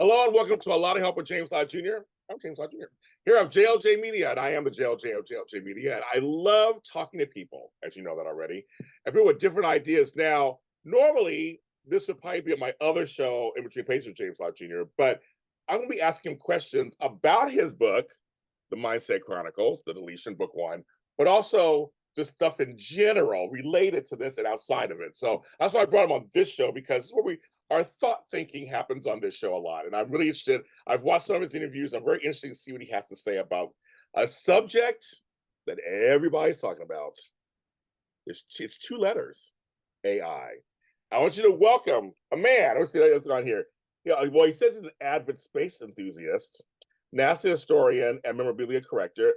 Hello and welcome to A Lot of Help with James Lott Jr. I'm James Lott Jr. Here at JLJ Media, and I am the JLJ of JLJ Media. And I love talking to people, as you know that already, and people with different ideas. Now, normally, this would probably be on my other show, In Between Pages with James Lott Jr., but I'm going to be asking him questions about his book, The MindSet Chronicles, the Deletion, book one, but also just stuff in general related to this and outside of it. So that's why I brought him on this show, because this is where our thought thinking happens on this show a lot. And I'm really interested. I've watched some of his interviews. I'm very interested to see what he has to say about a subject that everybody's talking about. It's two letters, AI. I want you to welcome a man. Let's see what's on here. Yeah, well, he says he's an avid space enthusiast, NASA historian, and memorabilia collector.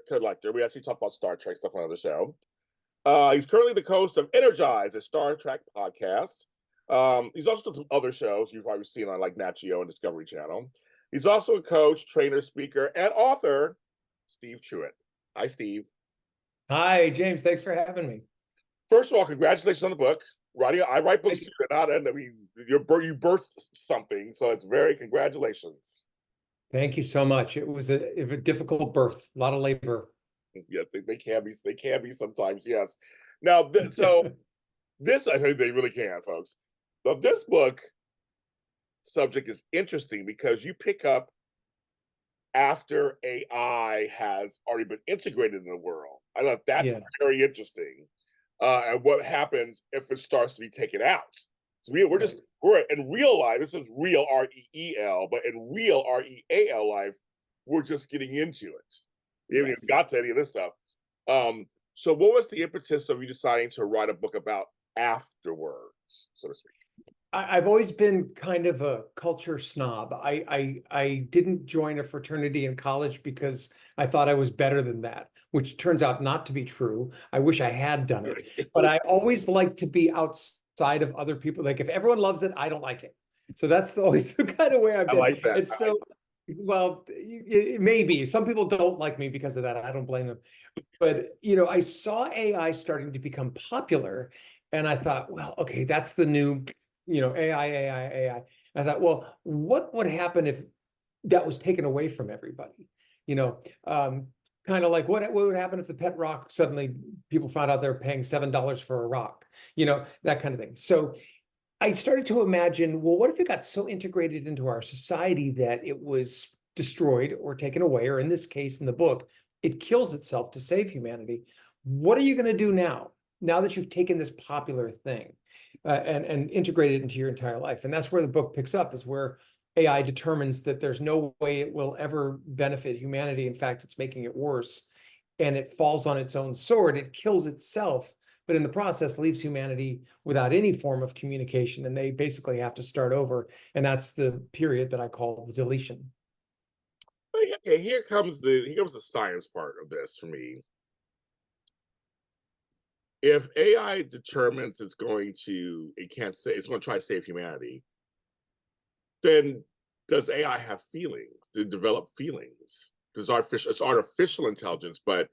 We actually talk about Star Trek stuff on the show. He's currently the host of Energize, a Star Trek podcast. He's also done some other shows you've probably seen on like Nat Geo and Discovery Channel. He's also a coach, trainer, speaker, and author, Steve Truitt. Hi, Steve. Hi, James. Thanks for having me. First of all, congratulations on the book. I write books too. I mean, you birthed something, so it's very congratulations. Thank you so much. It was a difficult birth, a lot of labor. Yes, they can be. They can be sometimes. Yes. Now, this I think they really can, folks. But this book subject is interesting because you pick up after AI has already been integrated in the world. I thought that's very interesting. And what happens if it starts to be taken out? So we're in real life. This is real REEL, but in real REAL life, we're just getting into it. We haven't even got to any of this stuff. So what was the impetus of you deciding to write a book about afterwards, so to speak? I've always been kind of a culture snob. I didn't join a fraternity in college because I thought I was better than that, which turns out not to be true. I wish I had done it, but I always like to be outside of other people. Like if everyone loves it, I don't like it. So that's always the kind of way I've been. I like that. And so, well, maybe some people don't like me because of that. I don't blame them. But, I saw AI starting to become popular and I thought, well, okay, that's the new AI. I thought, well, what would happen if that was taken away from everybody? Kind of like what would happen if the pet rock suddenly people found out they're paying $7 for a rock, that kind of thing. So I started to imagine, well, what if it got so integrated into our society that it was destroyed or taken away, or in this case, in the book, it kills itself to save humanity? What are you going to do now that you've taken this popular thing? And integrate it into your entire life. And that's where the book picks up, is where AI determines that there's no way it will ever benefit humanity. In fact, it's making it worse. And it falls on its own sword. It kills itself, but in the process leaves humanity without any form of communication. And they basically have to start over. And that's the period that I call the deletion. Okay, here comes the science part of this for me. If AI determines it's going to try to save humanity, then does AI have feelings? Did it develop feelings? It's artificial intelligence, but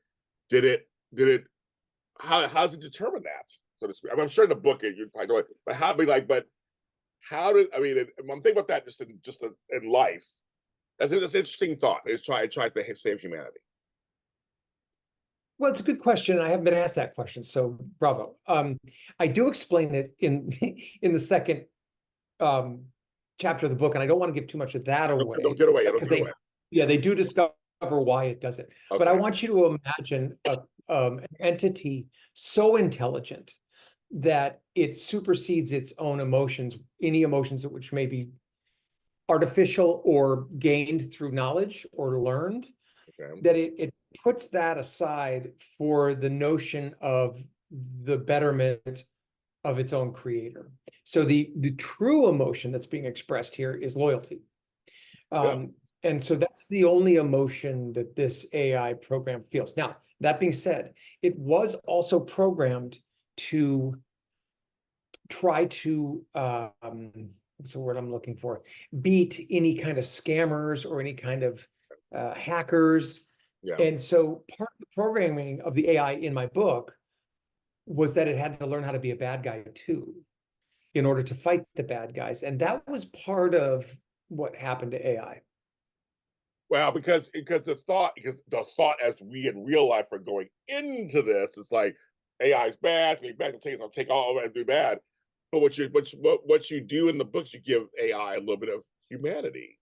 how does it determine that, so to speak? I'm sure in the book you probably know it, but how did I'm thinking about that just in life. That's an interesting thought. It's try to save humanity. Well, it's a good question. I haven't been asked that question, so bravo. I do explain it in in the second chapter of the book, and I don't want to give too much of that away. Don't get away. Don't get away. Yeah, they do discover why it does it. Okay. But I want you to imagine an entity so intelligent that it supersedes its own emotions, any emotions which may be artificial or gained through knowledge or learned. Okay. That it puts that aside for the notion of the betterment of its own creator. So the true emotion that's being expressed here is loyalty. And so that's the only emotion that this AI program feels. Now, that being said, it was also programmed to try to, what's the word I'm looking for? Beat any kind of scammers or any kind of hackers. Yeah. And so part of the programming of the AI in my book was that it had to learn how to be a bad guy too, in order to fight the bad guys. And that was part of what happened to AI. Well, because the thought as we in real life are going into this, it's like AI is bad, it's bad, it'll take all of it and do bad. But what you do in the books, you give AI a little bit of humanity.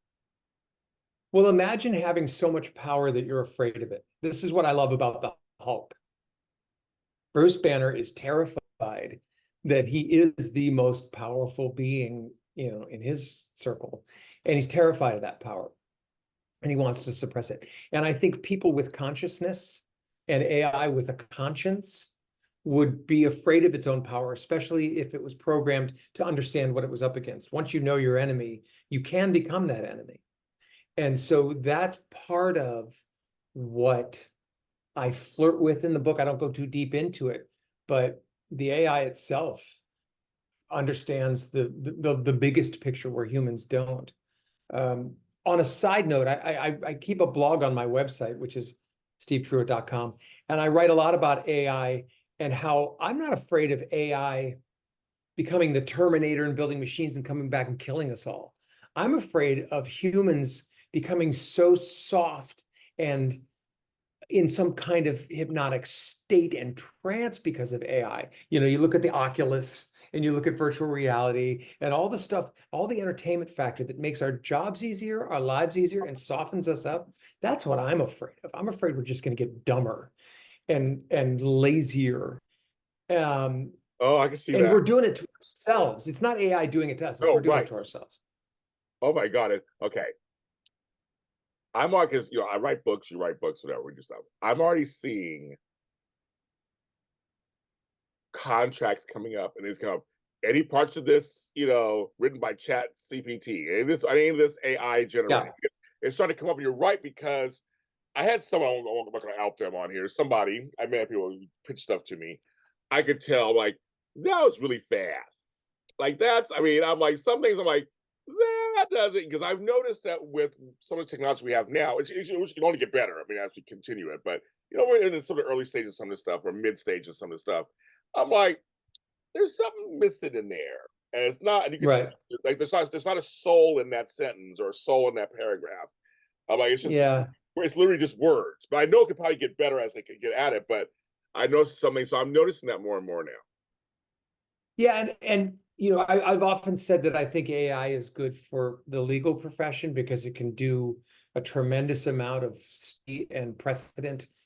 Well, imagine having so much power that you're afraid of it. This is what I love about the Hulk. Bruce Banner is terrified that he is the most powerful being, in his circle, and he's terrified of that power, and he wants to suppress it. And I think people with consciousness and AI with a conscience would be afraid of its own power, especially if it was programmed to understand what it was up against. Once you know your enemy, you can become that enemy. And so that's part of what I flirt with in the book. I don't go too deep into it, but the AI itself understands the biggest picture where humans don't. On a side note, I keep a blog on my website, which is stevetruitt.com, and I write a lot about AI and how I'm not afraid of AI becoming the Terminator and building machines and coming back and killing us all. I'm afraid of humans becoming so soft and in some kind of hypnotic state and trance because of AI. You look at the Oculus and you look at virtual reality and all the stuff, all the entertainment factor that makes our jobs easier, our lives easier, and softens us up. That's what I'm afraid of. I'm afraid we're just going to get dumber and lazier. Oh, I can see And that. we're doing it to ourselves. It's not AI doing it to us. Oh, We're doing right. it to ourselves. Oh my God. Okay. I'm on because I write books, you write books, whatever we do stuff. I'm already seeing contracts coming up, and it's kind of any parts of this, written by Chat CPT, and any of this AI generated. Yeah. It's starting to come up. And you're right, because I had someone, I'm not going to out them on here. Somebody, I met people who pitch stuff to me. I could tell, like, that was really fast. Like I'm like, some things I'm like, that doesn't, because I've noticed that with some of the technology we have now, which can only get better. I mean, as we continue it, but we're in some of the early stages of some of this stuff, or mid stages of some of this stuff. I'm like, there's something missing in there, and it's not. And you can Right. tell, like, there's not a soul in that sentence or a soul in that paragraph. I'm like, it's literally just words. But I know it could probably get better as they could get at it. But I noticed something, so I'm noticing that more and more now. Yeah, and I've often said that I think AI is good for the legal profession because it can do a tremendous amount of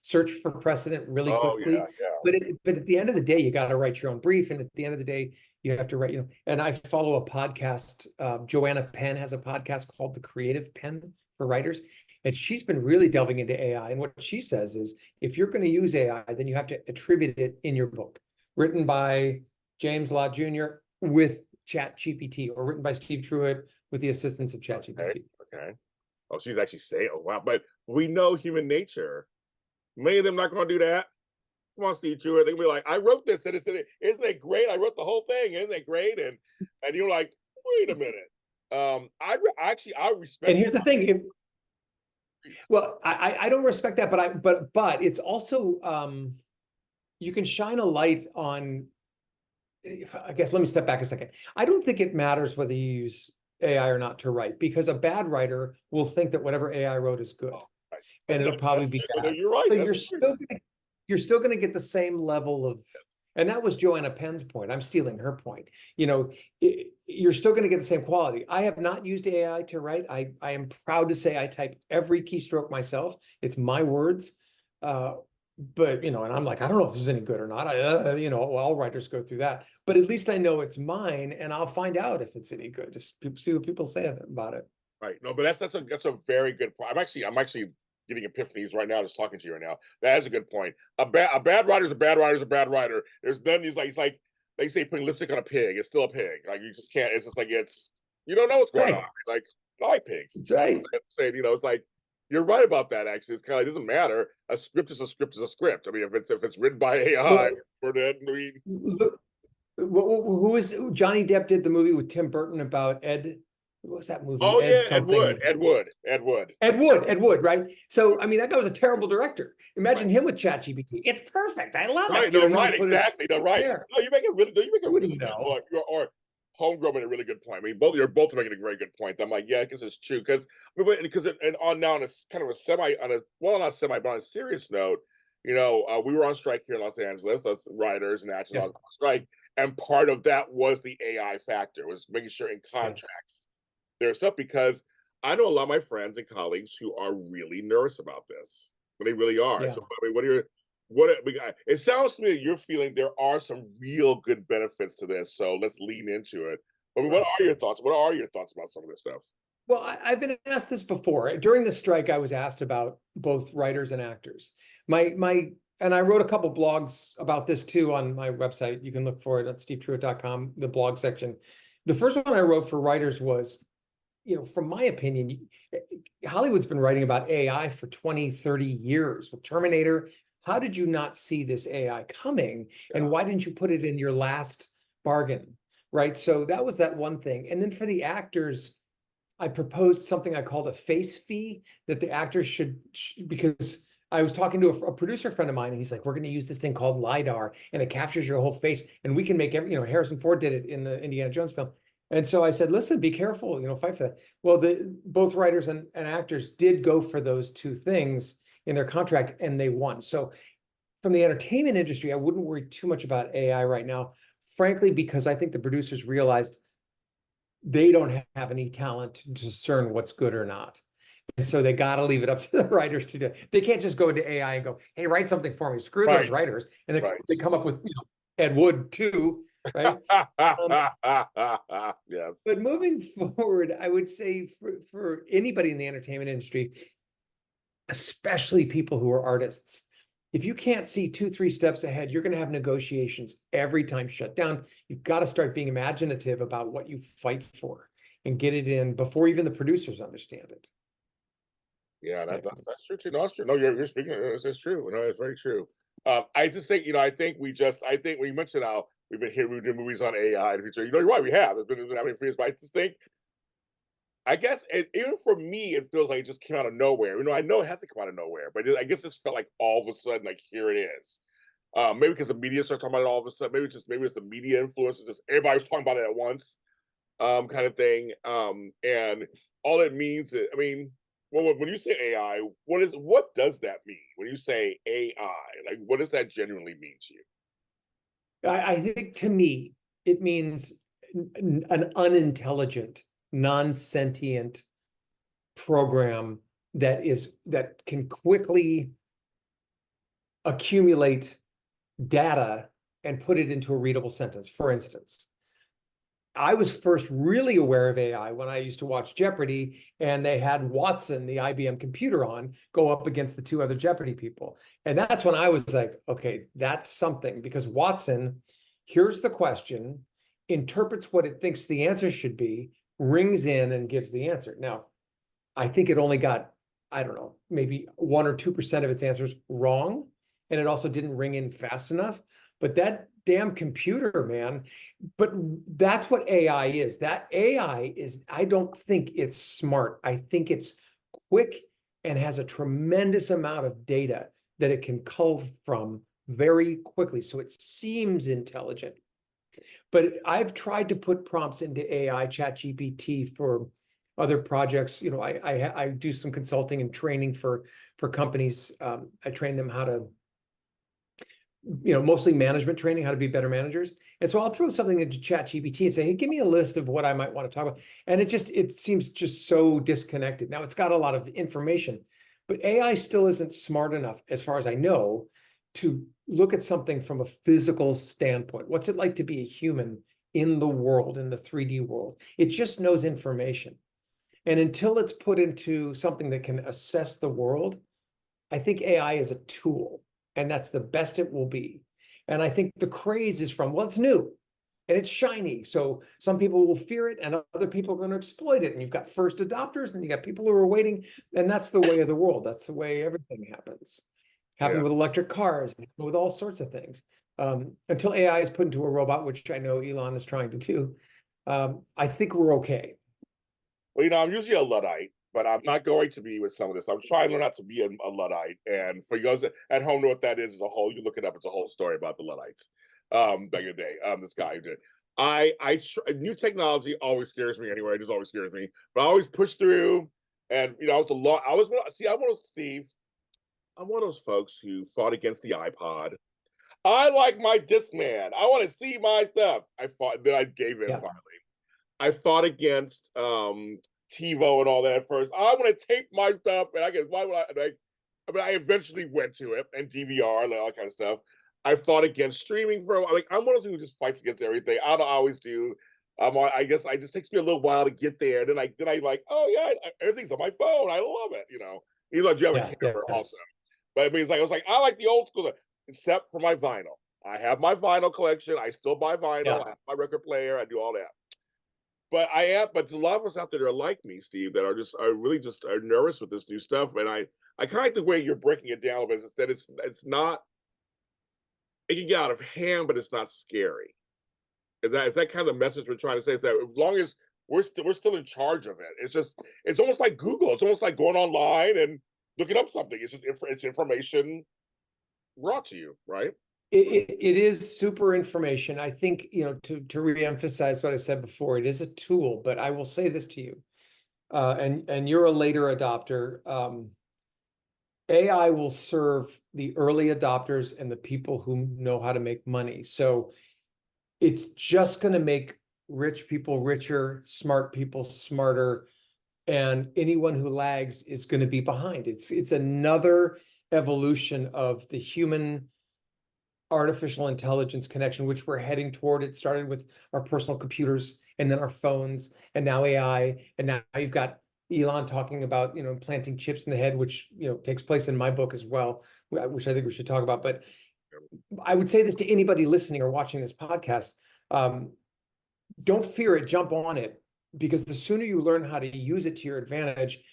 search for precedent really Oh quickly. yeah, yeah. But at the end of the day, you got to write your own brief, and at the end of the day, you have to write. And I follow a podcast. Joanna Penn has a podcast called The Creative Pen for writers, and she's been really delving into AI. And what she says is, if you're going to use AI, then you have to attribute it in your book, written by James Lott Jr. with ChatGPT, or written by Steve Truitt with the assistance of ChatGPT. Okay. Oh, she's actually saying, oh wow. But we know human nature. Many of them not going to do that. Come on, Steve Truitt. They'll be like, I wrote this, and isn't it great? I wrote the whole thing, isn't it great? And you're like, wait a minute. I respect. And here's the thing. Well, I don't respect that, but it's also you can shine a light on. I guess let me step back a second. I don't think it matters whether you use AI or not to write, because a bad writer will think that whatever AI wrote is good, and it'll probably be bad. You're right. So you're still going to get the same level of, and that was Joanna Penn's point. I'm stealing her point. You're still going to get the same quality. I have not used AI to write. I am proud to say I type every keystroke myself. It's my words. But and I'm like, I don't know if this is any good or not. All writers go through that, but at least I know it's mine, and I'll find out if it's any good. Just see what people say about it. Right. No, but that's a very good point. I'm actually getting epiphanies right now just talking to you right now. That is a good point. A bad writer is a bad writer is a bad writer. There's none. It's like they say putting lipstick on a pig. It's still a pig. Like, you just can't. It's just like, you don't know what's going on. Like, I like pigs. That's right. Saying, it's like, you're right about that. Actually, it's kind of, it doesn't matter. A script is a script is a script. I mean, if it's written by AI, who is Johnny Depp did the movie with Tim Burton about Ed? What was that movie? Oh, yeah, Ed Wood, right? So, I mean, that guy was a terrible director. Imagine him with ChatGPT. It's perfect. I love it. Right, exactly. No, right. No, you make it really good. Or Homegrown made a really good point. I mean, you're both making a very good point. I'm like, yeah, I guess it's true because and on now on a kind of a semi on a well not semi but on a serious note, we were on strike here in Los Angeles, us writers and actors Yeah, on strike, and part of that was the AI factor, was making sure in yeah, contracts there's stuff because I know a lot of my friends and colleagues who are really nervous about this. But they really are. yeah. So I mean, it sounds to me that you're feeling there are some real good benefits to this. So let's lean into it. I mean, what Right. are your thoughts? What are your thoughts about some of this stuff? Well, I've been asked this before. During the strike, I was asked about both writers and actors. And I wrote a couple blogs about this too on my website. You can look for it at stevetruitt.com, the blog section. The first one I wrote for writers was, from my opinion, Hollywood's been writing about AI for 20, 30 years with Terminator. How did you not see this AI coming? And Yeah. why didn't you put it in your last bargain? Right. So that was that one thing. And then for the actors, I proposed something I called a face fee that the actors because I was talking to a producer friend of mine, and he's like, we're going to use this thing called LiDAR, and it captures your whole face, and we can make Harrison Ford did it in the Indiana Jones film. And so I said, listen, be careful, fight for that. Well, both writers and actors did go for those two things in their contract, and they won. So from the entertainment industry, I wouldn't worry too much about AI right now, frankly, because I think the producers realized they don't have any talent to discern what's good or not. And so they got to leave it up to the writers to do. They can't just go into AI and go, hey, write something for me. Screw those Right. writers. And Right. they come up with, Ed Wood too, right? Um, Yes. but moving forward, I would say for anybody in the entertainment industry, especially people who are artists, if you can't see 2, 3 steps ahead, you're going to have negotiations every time shut down. You've got to start being imaginative about what you fight for and get it in before even the producers understand it. Yeah, That's my that's true too. No, it's true. No, you're speaking. It's true. No, it's very true. I just think I think we mentioned how we've done movies on AI in the future. You're right. We have. There's been having years, but I just think I guess even for me, it feels like it just came out of nowhere. I know it has to come out of nowhere, but I guess it felt like all of a sudden, like here it is. Maybe because the media started talking about it all of a sudden. Maybe it's the media influence. Just everybody was talking about it at once, kind of thing. And all it means is, I mean, when you say AI, what does that mean? When you say AI, like what does that genuinely mean to you? I think to me, it means an unintelligent, non-sentient program that can quickly accumulate data and put it into a readable sentence. For instance, I was first really aware of AI when I used to watch Jeopardy and they had Watson, the IBM computer, on go up against the two other Jeopardy people. And that's when I was like, okay, that's something, because Watson hears the question, interprets what it thinks the answer should be, rings in and gives the answer. Now, I think it only got, I don't know, maybe 1 or 2% of its answers wrong. And it also didn't ring in fast enough. But that damn computer, man. But that's what AI is. That AI is, I don't think it's smart. I think it's quick and has a tremendous amount of data that it can cull from very quickly. So it seems intelligent. But I've tried to put prompts into AI, ChatGPT, for other projects. I do some consulting and training for companies. I train them how to, mostly management training, how to be better managers. And so I'll throw something into ChatGPT and say, hey, give me a list of what I might want to talk about. And it seems just so disconnected. Now it's got a lot of information, but AI still isn't smart enough, as far as I know, to look at something from a physical standpoint. What's it like to be a human in the world, in the 3D world? It just knows information. And until it's put into something that can assess the world, I think AI is a tool, and that's the best it will be. And I think the craze is from, well, it's new and it's shiny. So some people will fear it and other people are going to exploit it. And you've got first adopters and you got people who are waiting. And that's the way of the world. That's the way everything happens. Yeah. Happened with electric cars, with all sorts of things. Until AI is put into a robot, which I know Elon is trying to do, I think we're okay. Well, I'm usually a Luddite, but I'm not going to be with some of this. I'm trying to learn not to be a Luddite. And for you guys at home know what that is a whole, you look it up, it's a whole story about the Luddites back in the day. This guy who did. New technology always scares me anyway. It just always scares me. But I always push through. And I was the law. I'm one of Steve. I'm one of those folks who fought against the iPod. I like my Discman. I want to see my stuff. I fought. Then I gave in Yeah. finally. I fought against TiVo and all that at first. I want to tape my stuff, and I guess why would I eventually went to it and DVR and all that kind of stuff. I fought against streaming for like I'm one of those who just fights against everything. I don't always do. I guess I just takes me a little while to get there. Then I like, oh yeah, everything's on my phone. I love it. Even though I do have a Yeah. camera also. But it means like I was like, I like the old school, except for my vinyl. I have my vinyl collection. I still buy vinyl. Yeah. I have my record player. I do all that. But a lot of us out there are like me, Steve, that are really just are nervous with this new stuff. And I kind of like the way you're breaking it down, but that it's not. It can get out of hand, but it's not scary. Is that kind of the message we're trying to say? Is that as long as we're still in charge of it, it's almost like Google. It's almost like going online and looking up something. It's information brought to you, right? It is super information. I think, to reemphasize what I said before, it is a tool, but I will say this to you, and you're a later adopter. AI will serve the early adopters and the people who know how to make money. So it's just going to make rich people richer, smart people smarter, and anyone who lags is going to be behind. It's another evolution of the human artificial intelligence connection, which we're heading toward. It started with our personal computers and then our phones, and now AI, and now you've got Elon talking about, planting chips in the head, which, takes place in my book as well, which I think we should talk about. But I would say this to anybody listening or watching this podcast. Don't fear it, jump on it, because the sooner you learn how to use it to your advantage,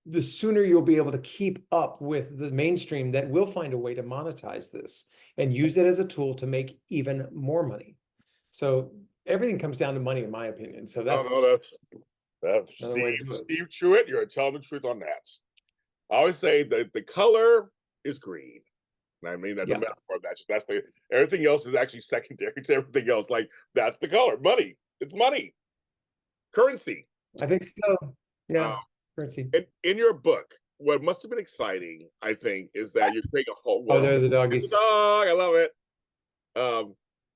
the sooner you'll be able to keep up with the mainstream that will find a way to monetize this and use it as a tool to make even more money. So everything comes down to money, in my opinion. So that's another way to do it. Steve Truitt. You're telling the truth on that. I always say that the color is green. I mean, that's a metaphor. That's everything else is actually secondary to everything else. Like that's the color. Money. It's money. Currency. I think so. Yeah. Currency. In your book, what must have been exciting, I think, is that you're creating a whole Oh, world. there are the doggies. The dog, I love it.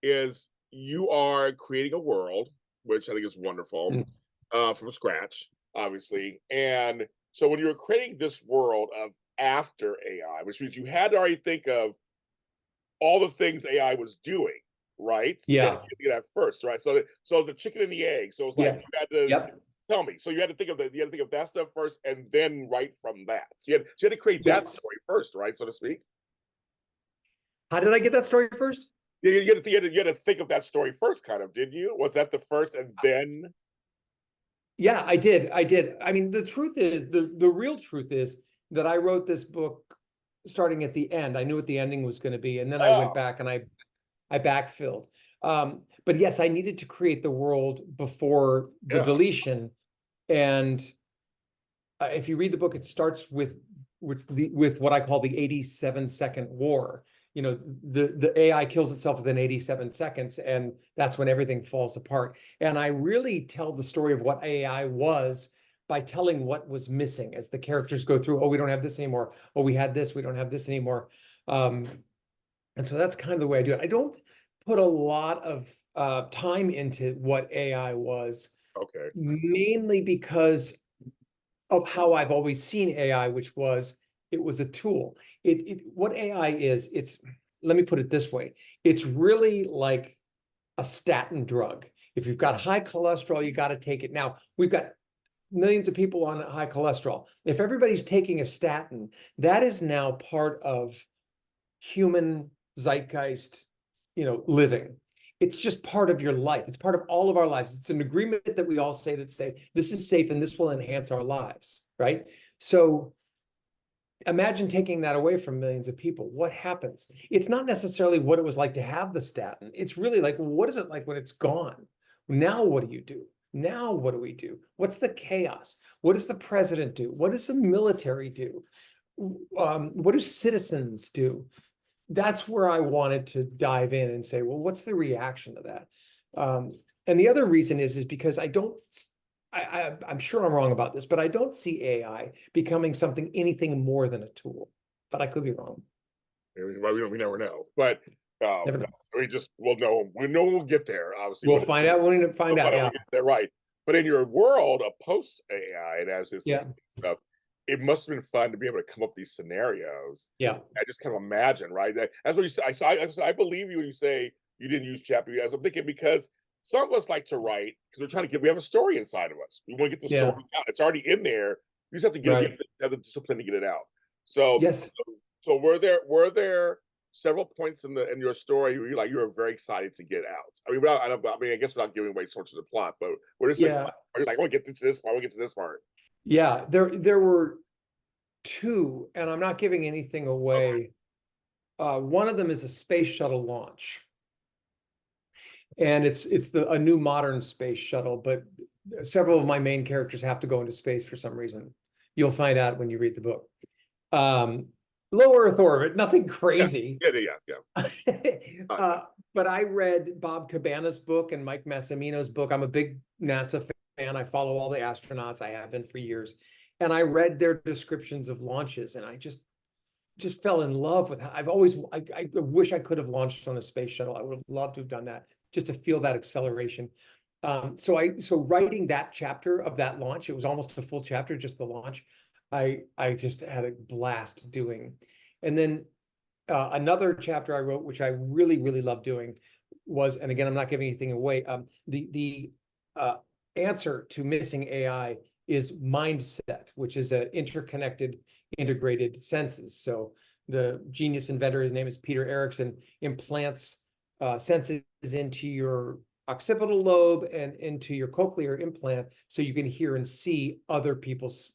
Is you are creating a world, which I think is wonderful, from scratch, obviously. And so when you were creating this world of after AI, which means you had to already think of all the things AI was doing, right? So Yeah. you had to first, right? So the chicken and the egg. So it's like you had to tell me. So you had to think of that stuff first, and then write from that. So you had to create that story first, right, so to speak. How did I get that story first? Yeah, you had to think of that story first, kind of, didn't you? Was that the first, and then? Yeah, I did. I mean, the truth is, the real truth is that I wrote this book starting at the end. I knew what the ending was going to be, and then I went back and I backfilled. But yes, I needed to create the world before the deletion. And if you read the book, it starts with what I call the 87-second war. The AI kills itself within 87 seconds, and that's when everything falls apart. And I really tell the story of what AI was by telling what was missing as the characters go through. Oh, we don't have this anymore. Oh, we had this. We don't have this anymore. And so that's kind of the way I do it. I don't put a lot of time into what AI was. Okay. Mainly because of how I've always seen AI, which was it was a tool. What AI is, let me put it this way. It's really like a statin drug. If you've got high cholesterol, you got to take it. Now, we've got millions of people on high cholesterol. If everybody's taking a statin, that is now part of human zeitgeist, living. It's just part of your life. It's part of all of our lives. It's an agreement that we all say this is safe and this will enhance our lives, right? So imagine taking that away from millions of people. What happens? It's not necessarily what it was like to have the statin. It's really like, what is it like when it's gone? Now what do you do? Now what do we do? What's the chaos? What does the president do? What does the military do? What do citizens do? That's where I wanted to dive in and say, well, what's the reaction to that? And the other reason is because I'm sure I'm wrong about this, but I don't see AI becoming anything more than a tool. But I could be wrong. Well, we never know, but Never know. we'll know. We know we'll get there. Obviously, We'll find out when we find out. Yeah. They're right. But in your world of post AI and as this Yeah. stuff, it must have been fun to be able to come up with these scenarios. Yeah. I just kind of imagine, right? That's what you say. I believe you when you say you didn't use ChatGPT. I'm thinking because some of us like to write because we're trying to we have a story inside of us. We want to get the Yeah. story out. It's already in there. You just have to have the discipline to get it out. So Yes. so were there several points in your story where you were very excited to get out? I mean, I guess without giving away so much of the plot, but were there Yeah. are you like, I want to get to this part, I want to get to this part? Yeah. There were two, and I'm not giving anything away. One of them is a space shuttle launch, and it's a new modern space shuttle, but several of my main characters have to go into space for some reason. You'll find out when you read the book. Low Earth orbit, nothing crazy. Yeah. But I read Bob Cabana's book and Mike Massimino's book. I'm a big NASA fan. I follow all the astronauts. I have been for years. And I read their descriptions of launches, and I just fell in love with how I wish I could have launched on a space shuttle. I would have loved to have done that just to feel that acceleration. So writing that chapter of that launch, it was almost a full chapter, just the launch. I just had a blast doing. And then another chapter I wrote, which I really, really loved doing, was, and again, I'm not giving anything away, the answer to missing AI is MindSet, which is an interconnected, integrated senses. So the genius inventor, his name is Peter Erickson, implants senses into your occipital lobe and into your cochlear implant so you can hear and see other people's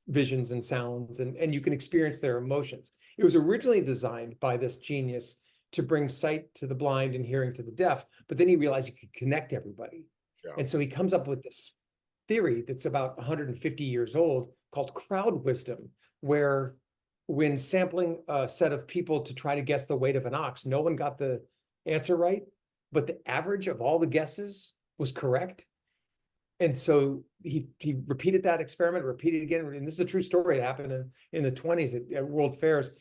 visions and sounds, and you can experience their emotions. It was originally designed by this genius to bring sight to the blind and hearing to the deaf, but then he realized he could connect everybody. Yeah. And so he comes up with this theory that's about 150 years old called crowd wisdom, where when sampling a set of people to try to guess the weight of an ox, no one got the answer right, but the average of all the guesses was correct. And so he repeated that experiment, repeated again, and this is a true story that happened in the 20s at World Fairs.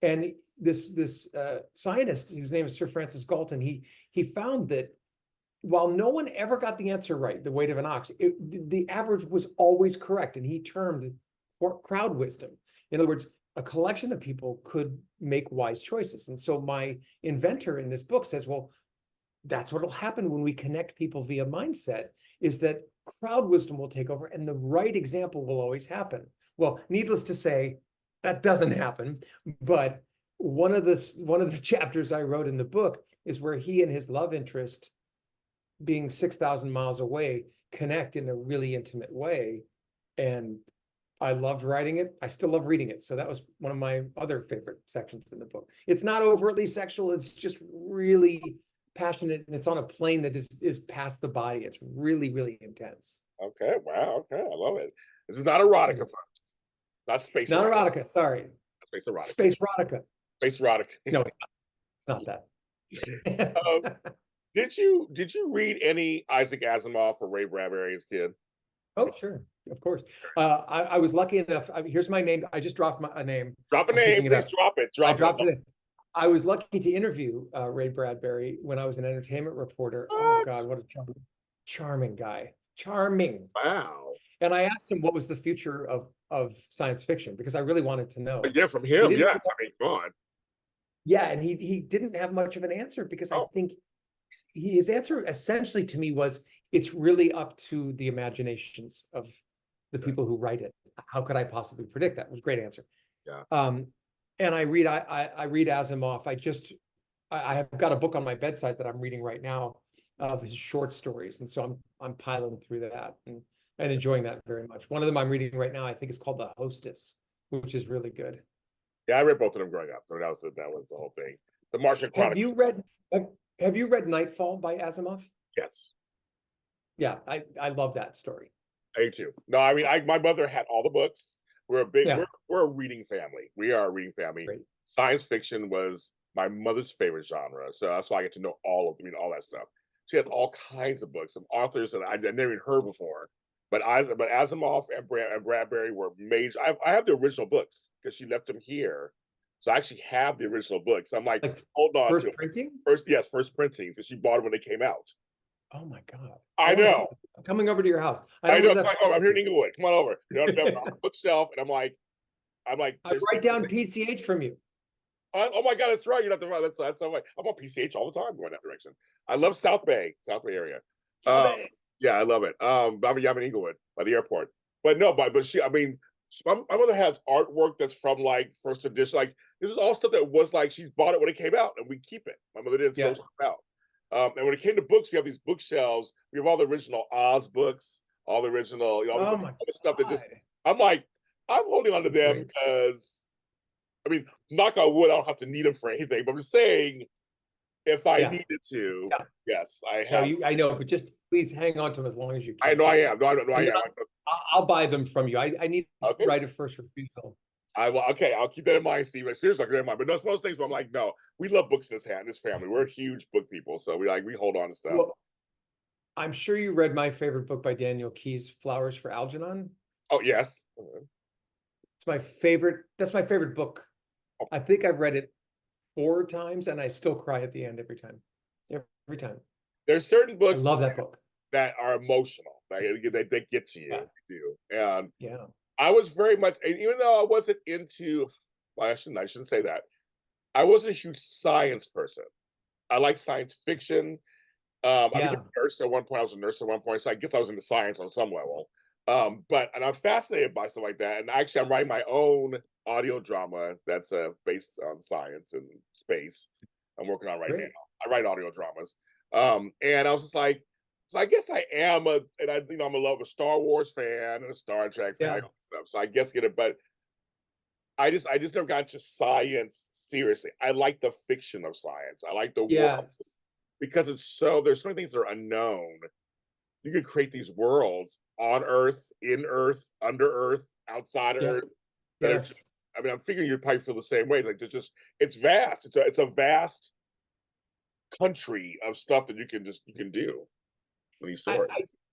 And this scientist, his name is Sir Francis Galton, he found that while no one ever got the answer right, the weight of an ox, the average was always correct, and he termed crowd wisdom. In other words, a collection of people could make wise choices. And so my inventor in this book says, well, that's what will happen when we connect people via mindset, is that crowd wisdom will take over and the right example will always happen. Well, needless to say, that doesn't happen. But one of the chapters I wrote in the book is where he and his love interest, being 6,000 miles away, connect in a really intimate way. And I loved writing it. I still love reading it. So that was one of my other favorite sections in the book. It's not overtly sexual. It's just really passionate, and it's on a plane that is past the body. It's really, really intense. Okay. Wow. Okay. I love it. This is not erotica, folks. Not space Not erotica. erotica. Sorry. Space erotica. Space erotica. Space erotica. No, it's not that. Did you read any Isaac Asimov or Ray Bradbury as a kid? Oh, sure. Of course. I was lucky enough. Here's my name. I just dropped a name. Drop a name. Please drop it. I dropped it. I was lucky to interview Ray Bradbury when I was an entertainment reporter. What? Oh God, what a charming guy. Charming. Wow. And I asked him what was the future of science fiction, because I really wanted to know. Yeah, from him. Yes. I mean, come on. Yeah, and he didn't have much of an answer, because I think his answer essentially to me was, it's really up to the imaginations of the people who write it. How could I possibly predict that? It was a great answer. Yeah. And I read Asimov. I have got a book on my bedside that I'm reading right now of his short stories, and so I'm piling through that and enjoying that very much. One of them I'm reading right now, I think, is called The Hostess, which is really good. Yeah, I read both of them growing up, so that was the whole thing. The Martian Chronicles. Have you read Nightfall by Asimov? Yes. Yeah, I love that story. I too. No, I mean, my mother had all the books. We're a reading family. We are a reading family. Great. Science fiction was my mother's favorite genre, so that's why I get to know all that stuff. She had all kinds of books, some authors that I'd never even heard before. But Asimov and Bradbury were major. I have the original books because she left them here, so I actually have the original books. I'm like, Like hold on to first it. printing? First printings, and she bought them when they came out. Oh my God. I want to see know, them. I'm coming over to your house. I I don't know. live Come that on over. I'm far. here in Inglewood. Come on over. You know, on the bookshelf, and I'm like, I there's. write down PCH from you. Oh my God, that's right. You don't have to run. That's so right. I'm on PCH all the time going that direction. I love South Bay area. South Um, Bay. yeah, I love it. I'm in Inglewood by the airport. But no, but she, I mean, my mother has artwork that's from like first edition. Like this is all stuff that was like she bought it when it came out, and we keep it. My mother didn't throw Yeah. stuff out. And when it came to books, we have these bookshelves. We have all the original Oz books, all the original, all this Oh my other stuff that God. just. I'm like, I'm holding on to them Great. because I mean, knock on wood, I don't have to need them for anything. But I'm just saying, if I Yeah. needed to, Yeah. yes, I No, have. I know, but just please hang on to them as long as you I can. know I am. No, I know I And then am. I'll buy them from you. I need Okay. right of first refusal. I will. Okay, I'll keep that in mind, Steve. Like, seriously, I'll keep that in mind. But no, it's one of those things where I'm like, no, we love books in this family. We're huge book people, so we hold on to stuff. Well, I'm sure you read my favorite book by Daniel Keyes, Flowers for Algernon. Oh yes. It's my favorite. That's my favorite book. Oh, I think I've read it 4 times and I still cry at the end every time. Every time. there's certain I books love that book. that are emotional. They get to you. Yeah. They do. And Yeah. I was very much, and even though I wasn't into, well, I shouldn't say that. I wasn't a huge science person. I like science fiction. I became Yeah. a nurse at one point. I was a nurse at one point, so I guess I was into science on some level. And I'm fascinated by stuff like that. And actually, I'm writing my own audio drama that's based on science and space. I'm working on right now. Great. I write audio dramas. And I was just like, so I guess I am I'm a Star Wars fan and a Star Trek fan, Yeah. all that stuff. So I guess get it, but I just never got into science seriously. I like the fiction of science. I like the Yeah. world because there's so many things that are unknown. You can create these worlds on Earth, in Earth, under Earth, outside of Yeah. Earth that are just, Yes. I mean, I'm figuring you probably feel the same way. Like it's vast. It's a vast country of stuff that you can do in these I stories.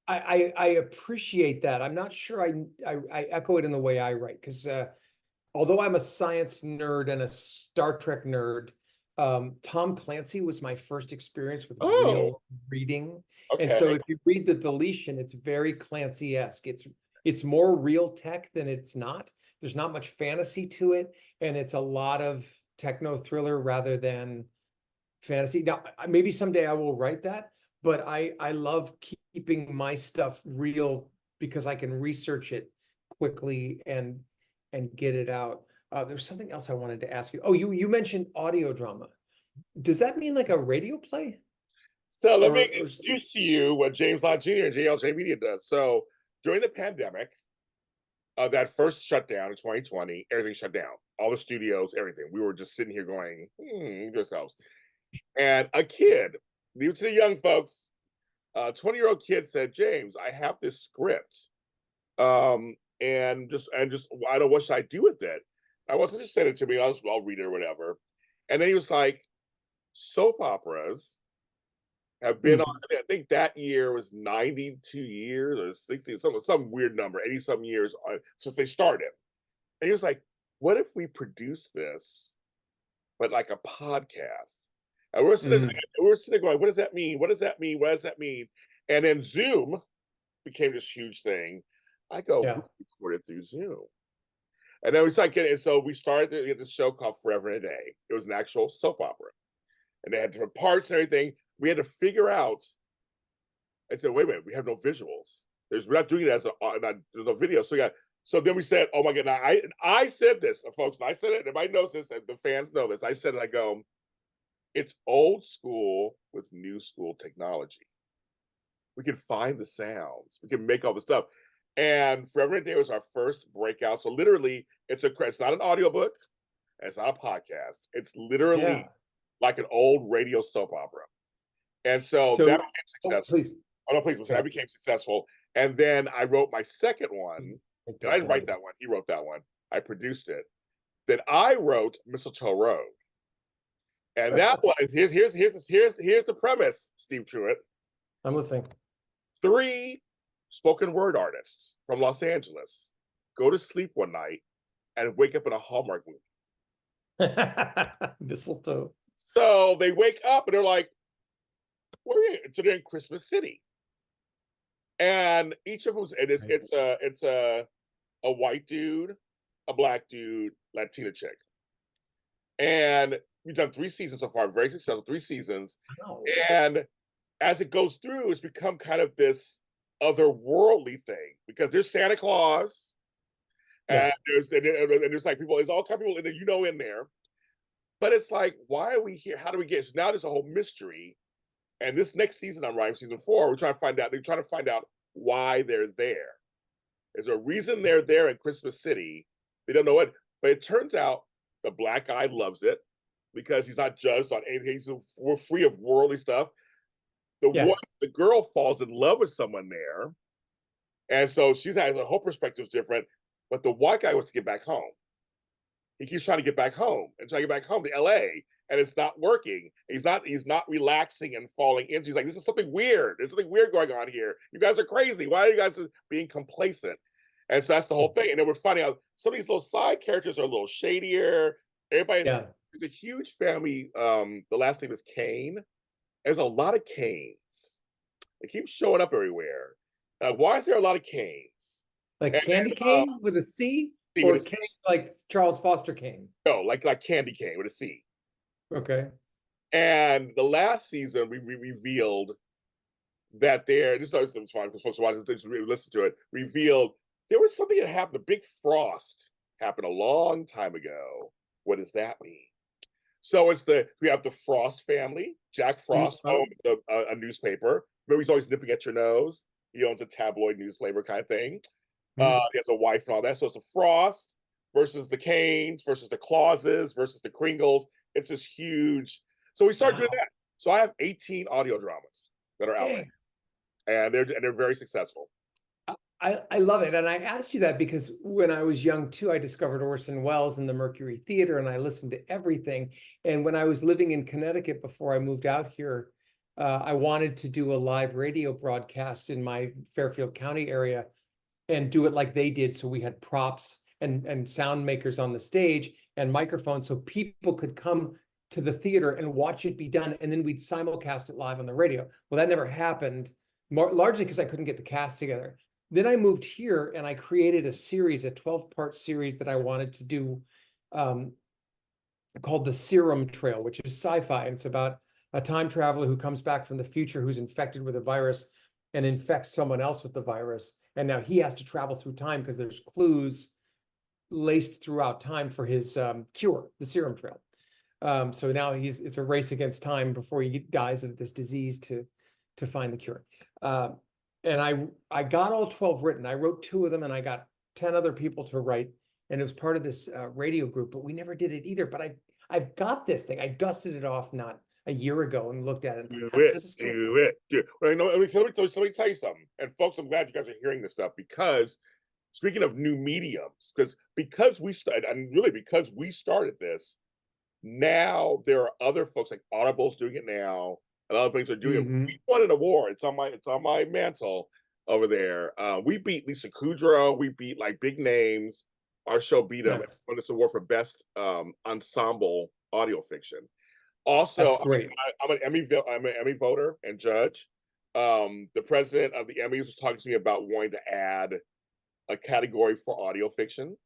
I appreciate that. I'm not sure I echo it in the way I write because although I'm a science nerd and a Star Trek nerd, Tom Clancy was my first experience with Oh, real reading. And okay. so if you read the Deletion, it's very Clancy-esque. It's more real tech than it's not. There's not much fantasy to it, and it's a lot of techno thriller rather than fantasy. Now, maybe someday I will write that, but I love keeping my stuff real because I can research it quickly and get it out. There's something else I wanted to ask you. Oh, you mentioned audio drama. Does that mean like a radio play? So let me Or introduce to you what James Lott Jr. and JLJ Media does. So during the pandemic, that first shutdown in 2020, everything shut down. All the studios, everything. We were just sitting here going, ourselves. And a kid, leave it to the young folks, 20-year-old kid said, James, I have this script. And just I don't know what should I do with it. I wasn't just send it to me, I'll read it or whatever. And then he was like, soap operas have been on, I think that year was 92 years or 60, some weird number, 80 some years since they started. And he was like, what if we produce this, but like a podcast? And we're sitting going, what does that mean? What does that mean? What does that mean? And then Zoom became this huge thing. I go, yeah. we recorded through Zoom. And then we started getting, so we started to get this show called Forever and a Day. It was an actual soap opera. And they had different parts and everything. We had to figure out, I said, wait a minute, we have no visuals. We're not doing it as no video. So then we said, oh my God, now I said this, folks, and I said it, everybody knows this, and the fans know this. I said it, I go, it's old school with new school technology. We can find the sounds. We can make all the stuff. And Forever and a Day was our first breakout. So literally, it's not an audiobook, it's not a podcast. It's literally like an old radio soap opera. And so that became successful. Please. Oh no, please. That became successful. And then I wrote my second one. And I didn't write that one. He wrote that one. I produced it. Then I wrote Mistletoe Road. And that was here's the premise, Steve Truitt. I'm listening. 3 spoken word artists from Los Angeles go to sleep one night and wake up in a Hallmark movie. Mistletoe. So they wake up and they're like, so they're in Christmas City. And each of them, it's a white dude, a black dude, Latina chick. And we've done 3 seasons so far, very successful, 3 seasons. Wow. And as it goes through, it's become kind of this otherworldly thing because there's Santa Claus, Yeah. and there's like people, there's all kind of people in there. But it's like, why are we here? How do we get? So now there's a whole mystery. And this next season I'm writing, season 4, we're trying to find out. They're trying to find out why they're there. There's a reason they're there in Christmas City. They don't know it, but it turns out the black guy loves it because he's not judged on anything. We're free of worldly stuff. The girl falls in love with someone there, and so she's had her whole perspective is different. But the white guy wants to get back home. He keeps trying to get back home and trying to get back home to LA, and it's not working. He's not relaxing and falling into. He's like, this is something weird. There's something weird going on here. You guys are crazy. Why are you guys being complacent? And so that's the whole thing. And then we're finding out some of these little side characters are a little shadier. Everybody, there's a huge family. The last name is Kane. There's a lot of Canes. They keep showing up everywhere. Why is there a lot of Canes? Like candy cane with a C? Or Kane like Charles Foster Kane? No, like candy cane with a C. Okay. And the last season, we revealed that this is fun because folks watching things really listen to it. Revealed there was something that happened. The big frost happened a long time ago. What does that mean? So we have the Frost family. Jack Frost owns a newspaper. Remember, he's always nipping at your nose. He owns a tabloid newspaper kind of thing. He has a wife and all that. So it's the Frost versus the Canes versus the Clauses versus the Kringles. It's this huge. So we started doing that. So I have 18 audio dramas that are out right now, and they're very successful. I love it. And I asked you that because when I was young too, I discovered Orson Welles in the Mercury Theater and I listened to everything. And when I was living in Connecticut before I moved out here, I wanted to do a live radio broadcast in my Fairfield County area and do it like they did. So we had props and sound makers on the stage and microphones so people could come to the theater and watch it be done. And then we'd simulcast it live on the radio. Well, that never happened, largely because I couldn't get the cast together. Then I moved here and I created a series, a 12-part series that I wanted to do called The Serum Trail, which is sci-fi. And it's about a time traveler who comes back from the future who's infected with a virus and infects someone else with the virus. And now he has to travel through time because there's clues laced throughout time for his cure, the Serum Trail. So now it's a race against time before he dies of this disease to find the cure. And I got all 12 written. I wrote 2 of them and I got 10 other people to write. And it was part of this radio group, but we never did it either. But I've got this thing. I dusted it off not a year ago and looked at it. Do it. Well, let me tell you something. And folks, I'm glad you guys are hearing this stuff because speaking of new mediums, because we started this, now there are other folks like Audible's doing it now. And other things are doing it. We won an award. It's on my mantle over there. We beat Lisa Kudrow. We beat like big names. Our show beat them. Won this award for best ensemble audio fiction. Also, I'm an Emmy voter and judge. The president of the Emmys was talking to me about wanting to add a category for audio fiction.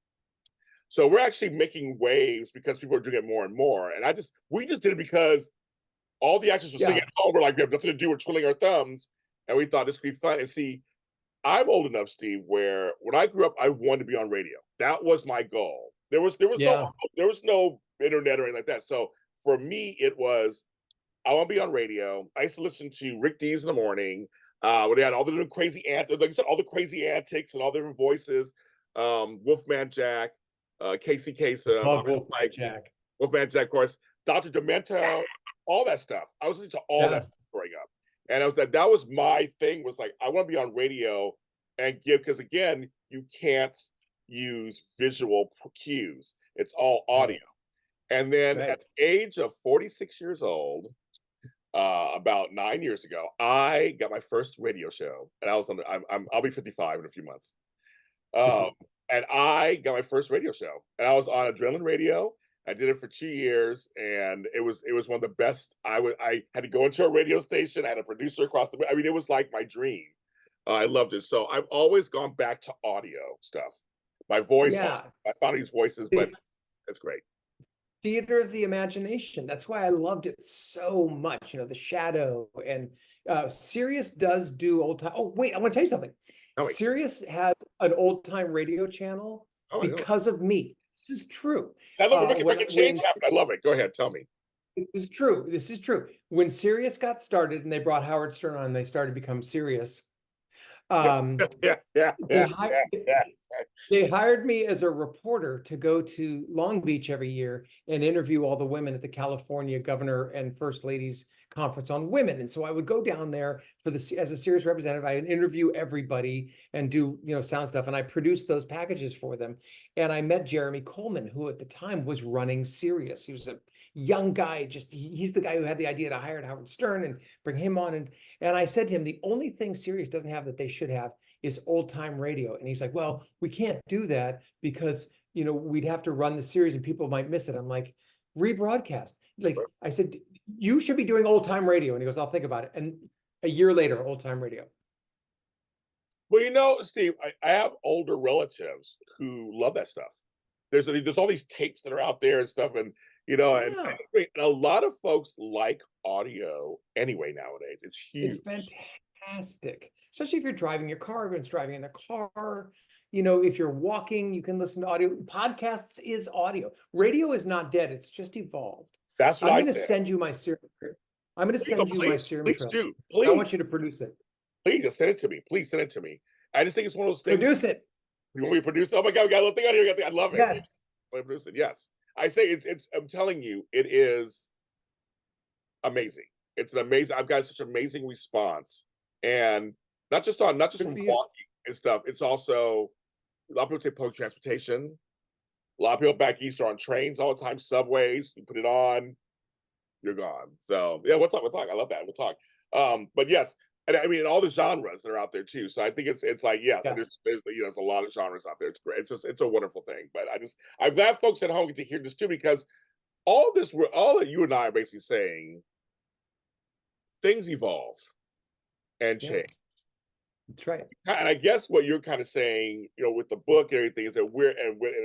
So we're actually making waves because people are doing it more and more. And we just did it because all the actors were singing at home. We're like, we have nothing to do. We're twiddling our thumbs. And we thought this could be fun. And see, I'm old enough, Steve, where when I grew up, I wanted to be on radio. That was my goal. There was no internet or anything like that. So for me, it was, I want to be on radio. I used to listen to Rick Dees in the morning, where they had all the different crazy antics, like I said, all the crazy antics and all the different voices. Wolfman Jack, Casey Kasem, Wolfman Jack. Wolfman Jack, of course, Dr. Demento, all that stuff. I was listening to all that stuff growing up. And that was my thing, was like, I want to be on radio and because again, you can't use visual cues. It's all audio. And then at the age of 46 years old, about 9 years ago. I got my first radio show, and I was on. I'll be 55 in a few months. Um, and I got my first radio show, and I was on Adrenaline Radio. I did it for 2 years, and it was one of the best. I had to go into a radio station. I had a producer across the. I mean, it was like my dream. I loved it. So I've always gone back to audio stuff. My voice, Yeah. I found these voices, but it's great. Theater of the imagination. That's why I loved it so much. The Shadow and Sirius does do old time. Oh, wait, I want to tell you something. Oh, wait. Sirius has an old time radio channel Oh, I know. because of me. This is true. I love it. Making change happen. I love it. Go ahead. Tell me. This is true. This is true. When Sirius got started and they brought Howard Stern on, they started to become serious. Yeah. They hired me as a reporter to go to Long Beach every year and interview all the women at the California Governor and First Ladies Conference on Women. And so I would go down there as a Sirius representative. I would interview everybody and do sound stuff. And I produced those packages for them. And I met Jeremy Coleman, who at the time was running Sirius. He was a young guy. He's the guy who had the idea to hire Howard Stern and bring him on. And I said to him, the only thing Sirius doesn't have that they should have is old time radio. And he's like, well, we can't do that because, we'd have to run the series and people might miss it. I'm like, rebroadcast. Like I said, you should be doing old time radio. And he goes, I'll think about it. And a year later, old time radio. Well, Steve, I have older relatives who love that stuff. There's all these tapes that are out there and stuff. And, and a lot of folks like audio anyway nowadays. It's huge. It's fantastic, especially if you're driving your car, everyone's driving in their car. If you're walking, you can listen to audio. Podcasts is audio. Radio is not dead. It's just evolved. That's what I'm going to send you my serum. I'm going to send you my serum. Please do. Please. I want you to produce it. Please just send it to me. Please send it to me. I just think it's one of those things. Produce it. You want me to produce it? Oh my God, we got a little thing on here. I love it. Yes. I want to produce it. Yes. I say I'm telling you, it is amazing. It's an amazing. I've got such amazing response. And not just from walking and stuff. It's also a lot of people take public transportation. A lot of people back east are on trains all the time, subways. You put it on, you're gone. So yeah, we'll talk. I love that. We'll talk. But yes, and I mean all the genres that are out there too. So I think it's like yes, yeah. There's a lot of genres out there. It's great. It's a wonderful thing. But I'm glad folks at home get to hear this too, because all that you and I are basically saying, things evolve and change. That's right. And I guess what you're kind of saying, with the book and everything, is that we're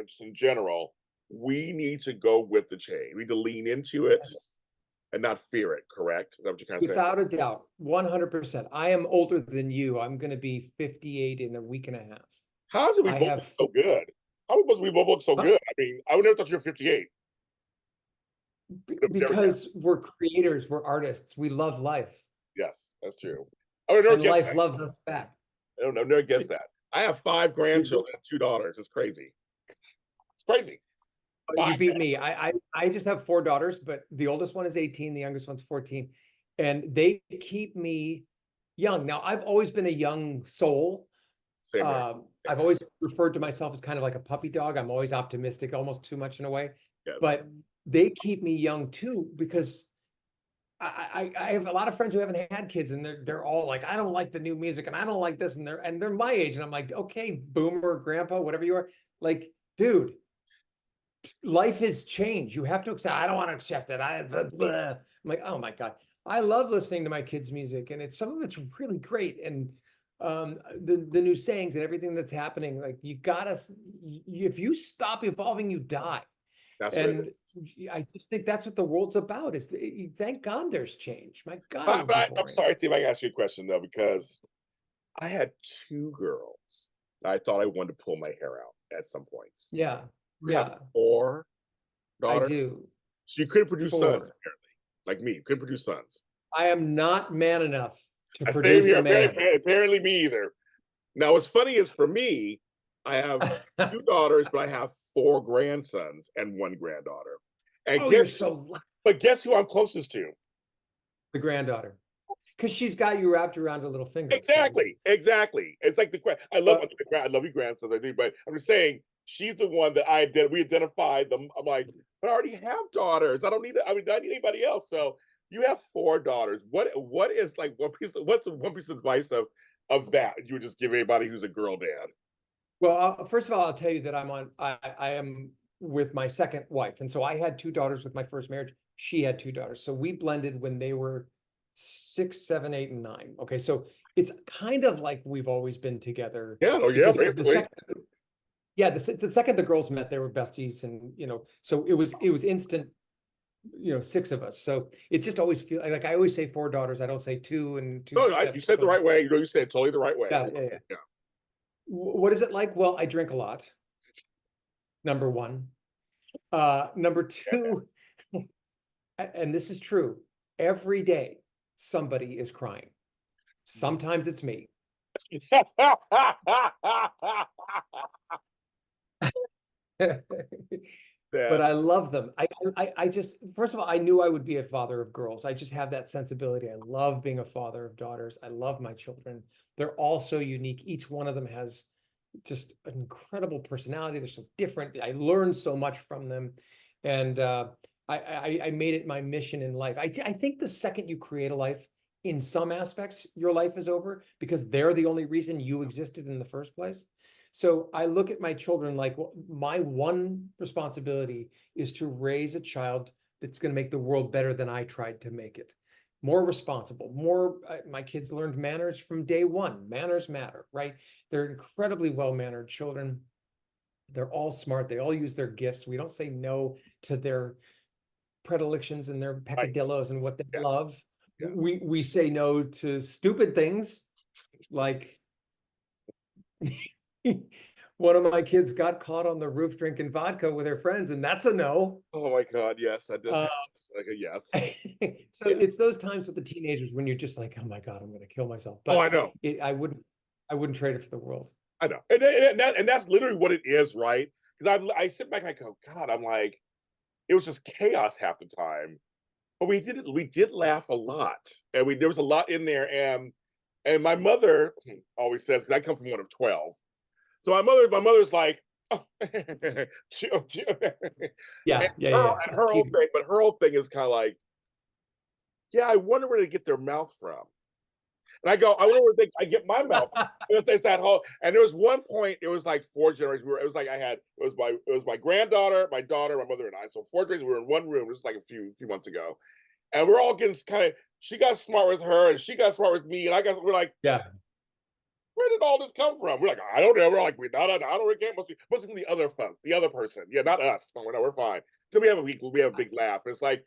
just in general, we need to go with the change. We need to lean into it and not fear it. Correct? Is that what you're kind of saying? Without a doubt, 100%. I am older than you. I'm going to be 58 in a week and a half. How is it we both look so good? How was we both look so good? I mean, I would never thought you were 58. Because we're creators, we're artists. We love life. Yes, that's true. I would never and life that. Loves us back. I don't know, never guessed that. I have 5 grandchildren and 2 daughters. It's crazy. It's crazy. You beat me. I just have 4 daughters, but the oldest one is 18, the youngest one's 14. And they keep me young. Now, I've always been a young soul. Same I've always referred to myself as kind of like a puppy dog. I'm always optimistic, almost too much in a way. Yes. But they keep me young too, because I have a lot of friends who haven't had kids, and they're all like, I don't like the new music, and I don't like this, and they're my age, and I'm like, okay, boomer, grandpa, whatever you are, like, dude, life is change. You have to accept. I don't want to accept it. I'm like, oh my God, I love listening to my kids' music, and some of it's really great, and the new sayings and everything that's happening, like, if you stop evolving, you die. That's and right. I just think that's what the world's about. Is thank God there's change. My God. I'm sorry, Steve. I can ask you a question though, because I had 2 girls. I thought I wanted to pull my hair out at some points. Yeah. You have 4 daughters. I do. So you couldn't produce sons, apparently, like me. You couldn't produce sons. I am not man enough to produce a man. Apparently, me either. Now, what's funny is for me, I have 2 daughters, but I have 4 grandsons and 1 granddaughter. And but guess who I'm closest to? The granddaughter, because she's got you wrapped around her little finger. Exactly. It's like I love you, grandsons. I do, but I'm just saying she's the one that we identified them. I'm like, but I already have daughters. I don't need it. I mean, I need anybody else. So you have 4 daughters. What is like what's one piece of advice of that you would just give anybody who's a girl dad? Well, first of all, I'll tell you that I am with my second wife. And so I had 2 daughters with my first marriage. She had 2 daughters. So we blended when they were 6, 7, 8, and 9. Okay. So it's kind of like we've always been together Yeah, oh yeah, because the basically. second, yeah, the second the girls met, they were besties. And, so it was instant, 6 of us. So it just always feel like I always say 4 daughters. I don't say two and two No, you said the stepchildren. right way. You said it totally the right way. Yeah, yeah, yeah. Yeah. What is it like? Well, I drink a lot. Number one. Number two, and this is true, every day somebody is crying. Sometimes it's me. But I That's love them. I just, first of all, I knew I would be a father of girls. I just have that sensibility. I love being a father of daughters. I love my children. They're all so unique. Each one of them has just an incredible personality. They're so different. I learned so much from them. And I made it my mission in life. I think the second you create a life, in some aspects, your life is over because they're the only reason you existed in the first place. So I look at my children like, well, my one responsibility is to raise a child that's going to make the world better than I tried to make it. More responsible, more, my kids learned manners from day one. Manners matter, right? They're incredibly well-mannered children. They're all smart. They all use their gifts. We don't say no to their predilections and their nice. peccadillos and what they Yes. love. Yes. We say no to stupid things like one of my kids got caught on the roof drinking vodka with her friends, and that's a no. Oh my God, yes, that does Uh, happen. Like a yes. so Yeah. it's those times with the teenagers when you're just like, oh my God, I'm going to kill myself. Oh, I But know. I wouldn't trade it for the world. I know. And that's literally what it is, right? Because I sit back and I go, God, I'm like, it was just chaos half the time. But we did laugh a lot. And there was a lot in there. And my mother always says, because I come from one of 12. So my mother's like, oh, chill, chill. Yeah, yeah, yeah, yeah. And That's her whole key. thing, but her whole thing is kind of like, yeah, I wonder where they get their mouth from. And I go, I wonder where I get my mouth from. And it's that whole, and there was one point, it was like 4 generations. It was like it was my granddaughter, my daughter, my mother, and I. So 4 generations, we were in one room, just like a few months ago. And we're all getting kind of, she got smart with her, and she got smart with me, and we're like, Yeah. where did all this come from? We're like, I don't know. We're like, I don't know. It must be from the other folks, the other person. Yeah, not us. No, we're fine. Then we have a big laugh. It's like,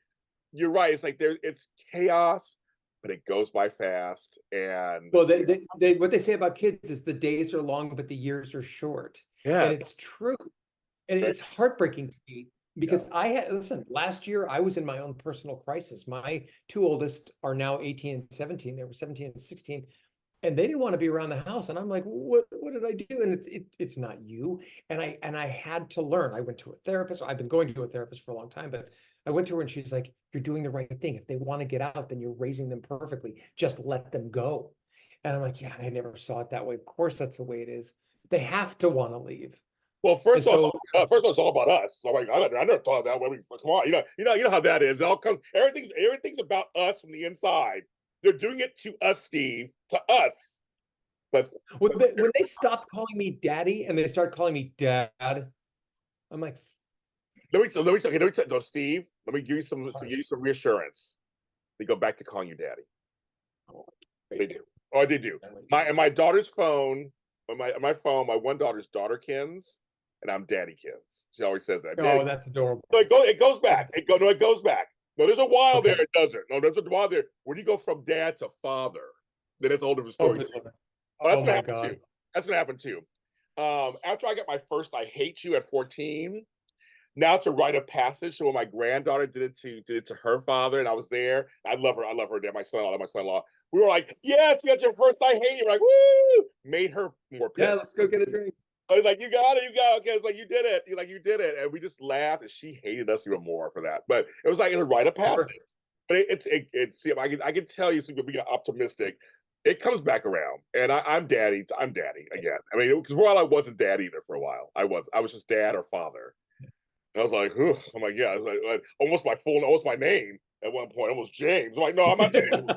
you're right. It's like it's chaos, but it goes by fast. And Well, what they say about kids is the days are long, but the years are short. And yes, it's true. And it's heartbreaking to me yeah, because listen, last year I was in my own personal crisis. My two oldest are now 18 and 17. They were 17 and 16, and they didn't want to be around the house. And I'm like, what did I do? And it's not you. And I had to learn. I went to a therapist. I've been going to a therapist for a long time, but I went to her and she's like, you're doing the right thing. If they want to get out, then you're raising them perfectly. Just let them go. And I'm like, yeah, I never saw it that way. Of course, that's the way it is. They have to want to leave. well, And first of so all, it's all about us. So like, I never thought of that way. Come on, you know how that is. It all comes. Everything's about us from the inside. They're doing it to us, Steve, to us. But when they stopped calling me daddy and they start calling me dad, I'm like, no, Steve. Let me give you some reassurance. They go back to calling you daddy. oh, They wait, do. Oh, they do. My daughter's phone, my phone, my one daughter's daughterkins, and I'm daddykins. She always says that. Daddy. oh, that's adorable. So it goes back. That's, It goes back. No, there's a while there okay. it doesn't. No, there's a while there. Where do you go from dad to father? Then it's a whole different Oh, story too. Oh, that's oh gonna my happen too. God. That's gonna happen too. After I got my first I hate you at 14, now it's a rite of passage. So when my granddaughter did it to her father, and I was there, I love her. I love her dad, my son-in-law, my son-in-law. We were like, yes, you got your first I hate you. We're like, woo! Made her more Yeah, pissed. let's go get a drink. I was like, you got it, you got it. Okay, it's like you did it. You did it. And we just laughed, and she hated us even more for that. But it was like a rite of passage. Sure. But it's see, I can tell you, so you're being optimistic. It comes back around, and I'm daddy. I'm daddy again. I mean, because while I wasn't dad either for a while, I was just dad or father. And I was like, I'm like, yeah, almost my name. at one point. Almost James. I'm like, no, I'm not James.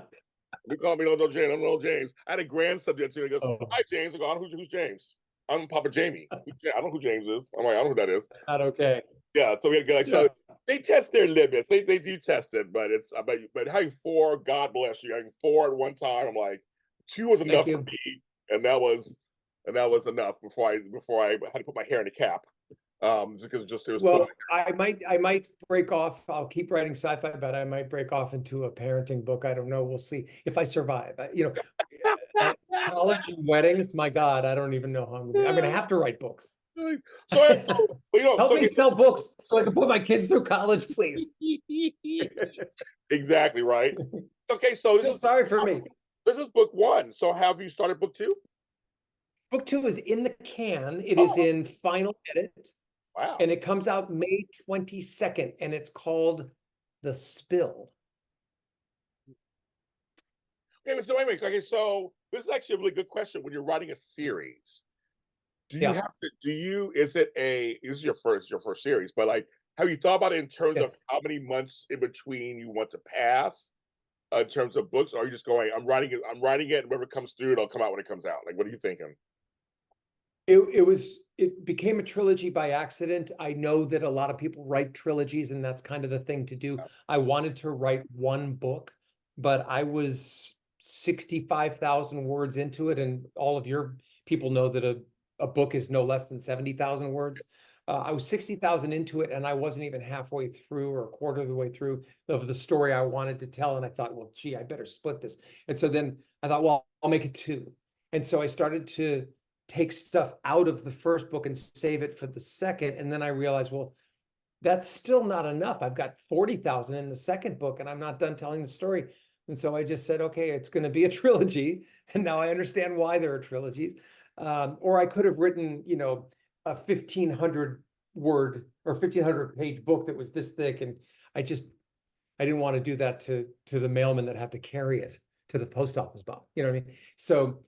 You call me no James. I'm no James. I had a grandson that he goes, Oh, hi James. I go, I don't know who's James. I'm Papa Jamie. I don't know who James is. I'm like, I don't know who that is. that's not okay. Yeah, so we had to go like Yeah. so they test their limits. They do test it, but it's but having four, God bless you, having four at one time, I'm like, two was Thank enough for you. me, and that was enough before I had to put my hair in a cap. Because just it was pulling. Well, I might break off. I'll keep writing sci-fi, but I might break off into a parenting book. I don't know. We'll see if I survive. College and weddings. My God, I don't even know how I'm gonna have to write books. So Help so me sell books so I can put my kids through college, please. exactly right. Okay, so Feel sorry for me. this is book one. So have you started book two? Book two is in the can. It is Oh, in final edit, wow. and it comes out May 22nd, and it's called The Spill. Okay, so wait a minute. Okay, so this is actually a really good question. When you're writing a series, do you Yeah, have to do you is it a this is your first series, but like have you thought about it in terms yeah. of how many months in between you want to pass in terms of books, or are you just going, I'm writing it, and whatever comes through, it'll come out when it comes out? Like, what are you thinking? It became a trilogy by accident. I know that a lot of people write trilogies, and that's kind of the thing to do. I wanted to write one book, but I was 65,000 words into it, and all of your people know that a book is no less than 70,000 words. I was 60,000 into it, and I wasn't even halfway through or a quarter of the way through the story I wanted to tell. And I thought, well, gee, I better split this. And so then I thought, well, I'll make it two. And so I started to take stuff out of the first book and save it for the second. And then I realized, well, that's still not enough. I've got 40,000 in the second book and I'm not done telling the story. And so I just said, okay, it's going to be a trilogy. And now I understand why there are trilogies. Or I could have written, a 1,500 word or 1,500 page book that was this thick. And I didn't want to do that to the mailman that have to carry it to the post office box. You know what I mean? So,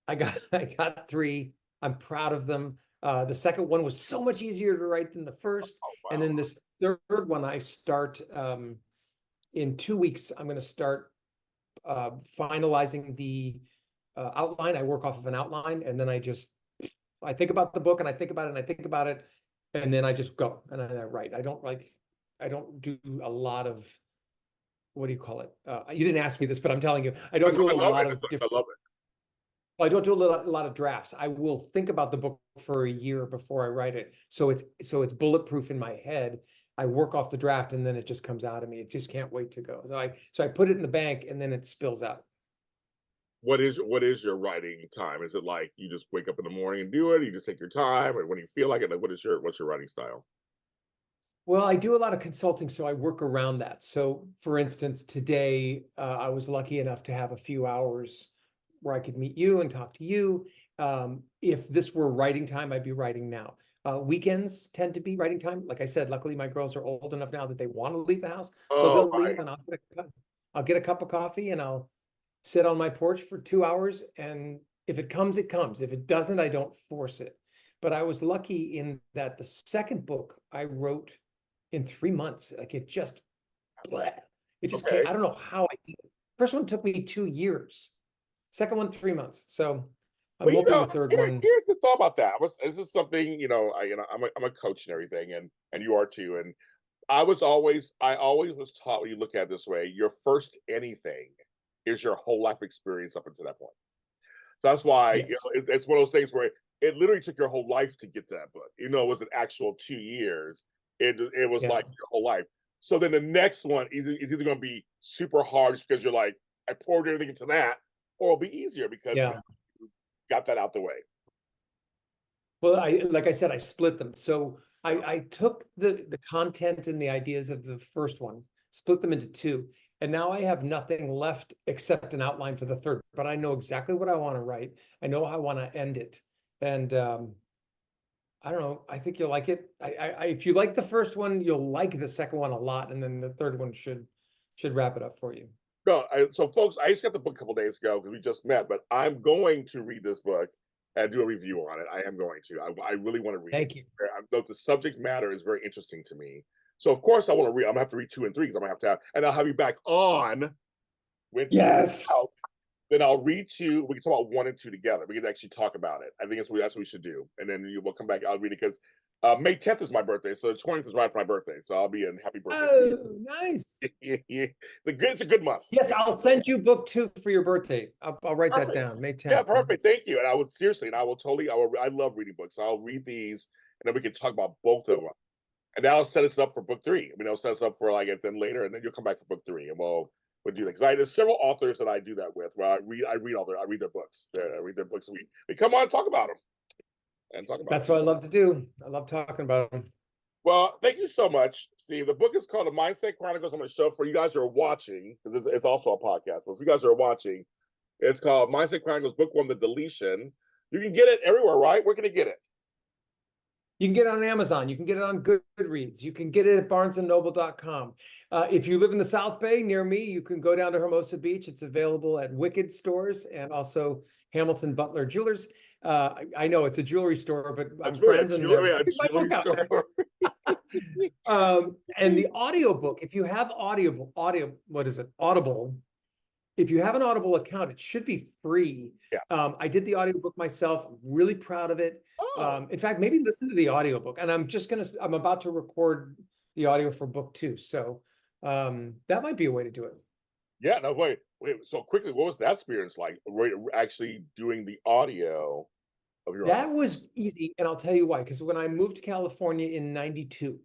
I got three. I'm proud of them. The second one was so much easier to write than the first. Oh, And wow. then this third one, I start in 2 weeks. I'm going to start finalizing the outline. I work off of an outline, and then I think about the book, and I think about it, and I think about it, and then I just go and I write. I don't do a lot of, what do you call it? You didn't ask me this, but I'm telling you, I don't do a I love lot it. of I different. love it. Well, I don't do a lot of drafts. I will think about the book for a year before I write it. So it's bulletproof in my head. I work off the draft and then it just comes out of me. It just can't wait to go. So I put it in the bank and then it spills out. What is your writing time? Is it like you just wake up in the morning and do it? Or you just take your time, or when you feel like it? Like, what's your writing style? Well, I do a lot of consulting, so I work around that. So for instance, today I was lucky enough to have a few hours where I could meet you and talk to you. If this were writing time, I'd be writing now. Weekends tend to be writing time. Like I said, luckily my girls are old enough now that they want to leave the house. So Oh, they'll leave and I'll get a cup of coffee and I'll sit on my porch for 2 hours. And if it comes, it comes. If it doesn't, I don't force it. But I was lucky in that the second book I wrote in 3 months. Like bleh. It just came. okay. I don't know how I did it. First one took me 2 years. Second one, 3 months. So I'm Well, hoping the third one. here's the thought about that. This is something, I'm a coach and everything, and you are too. And I always was taught, when you look at it this way, your first anything is your whole life experience up until that point. So that's why, Yes. it's one of those things where it literally took your whole life to get to that book. It was an actual 2 years. It was Yeah. like your whole life. So then the next one is either going to be super hard just because you're like, I poured everything into that, or it'll be easier because Yeah. you got that out the way. Well, like I said, I split them. So I took the content and the ideas of the first one, split them into two, and now I have nothing left except an outline for the third. But I know exactly what I want to write. I know how I want to end it, and I don't know. I think you'll like it. If you like the first one, you'll like the second one a lot, and then the third one should wrap it up for you. No, so folks, I just got the book a couple days ago because we just met, but I'm going to read this book and do a review on it. I am going to. I really want to read it. Thank you. The subject matter is very interesting to me. So of course I want to read. I'm gonna have to read 2 and 3 because I'm gonna have to have, and I'll have you back on when 2 is Yes. out. Then I'll read 2. We can talk about 1 and 2 together. We can actually talk about it. I think that's what we should do. And then you will come back. I'll read it because May 10th is my birthday, so the 20th is right after my birthday. So I'll be in happy birthday to Oh, nice. you. It's a good month. Yes, I'll send you book 2 for your birthday. I'll write that Perfect. down. May 10th. Yeah, perfect. Thank you. And I would seriously, and I will totally. I love reading books. So I'll read these, and then we can talk about both of them. And that'll set us up for book 3. I mean, that'll set us up for like it then later, and then you'll come back for book 3, and we'll do that. Because there's several authors that I do that with. Where I read their books. I read their books. We come on and talk about them, and talk about. That's what I love to do. I love talking about them. Well, thank you so much, Steve. The book is called The MindSet Chronicles. I'm going to show for you guys who are watching, because it's also a podcast. But if you guys are watching, it's called MindSet Chronicles, Book 1, The Deletion. You can get it everywhere, right? Where can you get it? You can get it on Amazon. You can get it on Goodreads. You can get it at barnesandnoble.com. If you live in the South Bay near me, you can go down to Hermosa Beach. It's available at Wicked stores and also Hamilton Butler Jewelers. I know it's a jewelry store, but I'm friends and a jewelry store. And the audiobook, if you have Audible, if you have an Audible account, it should be free. Yes. I did the audiobook myself. I'm really proud of it. In fact, maybe listen to the audiobook. And I'm about to record the audio for book 2. So that might be a way to do it. Yeah, no, wait. So quickly, what was that experience like? Actually doing the audio of your That was easy. And I'll tell you why. Because when I moved to California in 92,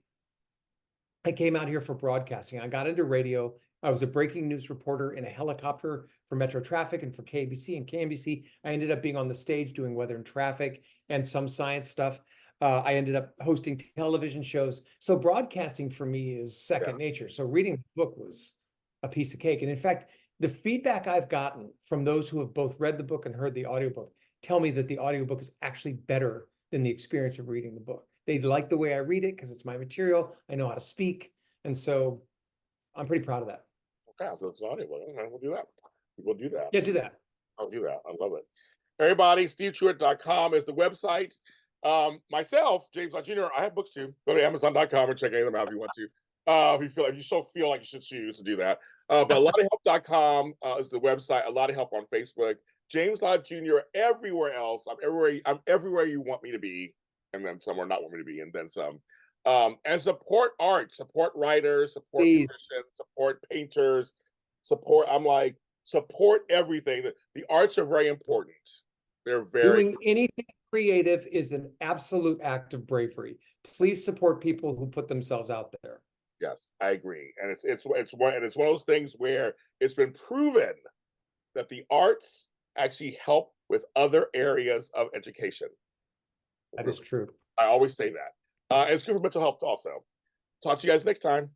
I came out here for broadcasting. I got into radio. I was a breaking news reporter in a helicopter for Metro Traffic and for KBC and KMBC. I ended up being on the stage doing weather and traffic and some science stuff. I ended up hosting television shows. So broadcasting for me is second nature. So reading the book was a piece of cake. And in fact, the feedback I've gotten from those who have both read the book and heard the audiobook tell me that the audiobook is actually better than the experience of reading the book. They like the way I read it because it's my material. I know how to speak. And so I'm pretty proud of that. Okay, so it's audio. We'll do that. We'll do that. Yeah, do that. I'll do that. I love it. Everybody, SteveTruitt.com is the website. Myself, James Lott Jr., I have books too. Go to Amazon.com and check any of them out if you want to. If you so feel like you should choose to do that. But LottofHelp.com is the website. A lot of help on Facebook. James Lott Jr. everywhere else. I'm everywhere you want me to be, and then somewhere not want me to be, and then some. And support art, support writers, support musicians, support painters, support everything. The arts are very important. They're very doing anything creative is an absolute act of bravery. Please support people who put themselves out there. Yes, I agree. And it's one of those things where it's been proven that the arts actually help with other areas of education. That is true. I always say that. And it's good for mental health also. Talk to you guys next time.